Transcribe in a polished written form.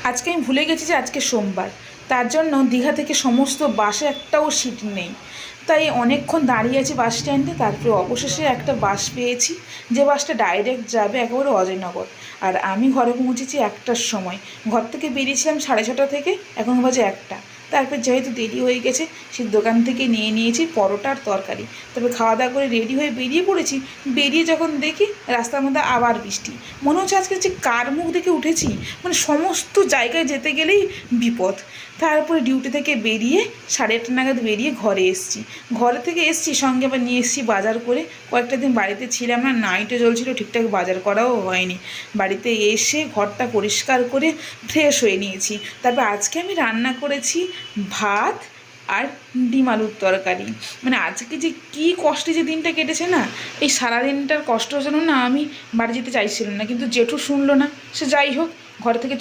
আজকে আমি ভুলে গেছি যে আজকে সোমবার, তার জন্য দীঘা থেকে সমস্ত বাসে একটাও সিট নেই। তাই অনেকক্ষণ দাঁড়িয়ে আছি বাস স্ট্যান্ডে, তারপরে অবশেষে একটা বাস পেয়েছি, যে বাসটা ডাইরেক্ট যাবে একেবারে অজয়নগর। আর আমি ঘরে পৌঁছেছি 1টার সময়। ঘর থেকে বেরিয়েছিলাম 6:30 থেকে, এখন বাজে 1টা। তারপর যেহেতু দেরি হয়ে গেছে, সেই দোকান থেকে নিয়ে নিয়েছি পরোটা আর তরকারি। তারপর খাওয়া দাওয়া করে রেডি হয়ে বেরিয়ে পড়েছি। বেরিয়ে যখন দেখি রাস্তার মধ্যে আবার বৃষ্টি, মনে হচ্ছে আজকে যে কার মুখ দেখে উঠেছি, মানে সমস্ত জায়গায় যেতে গেলেই বিপদ। তারপরে ডিউটি থেকে বেরিয়ে 8:30 নাগাদ বেরিয়ে ঘরে এসেছি। ঘরে থেকে এসেছি, সঙ্গে আবার নিয়ে এসেছি বাজার করে। কয়েকটা দিন বাড়িতে ছিলাম না, নাইটে চলছিল, ঠিকঠাক বাজার করাও হয়নি। বাড়িতে এসে ঘরটা পরিষ্কার করে ফ্রেশ হয়ে নিয়েছি। তারপর আজকে আমি রান্না করেছি ভাত আর ডিম আলুর তরকারি। মানে আজকে যে কী কষ্টে যে দিনটা কেটেছে না, এই সারাদিনটার কষ্ট যেন না আমি বাড়ি যেতে চাইছিলাম না, কিন্তু জেঠু শুনলো না। সে যাই হোক, ঘর থেকে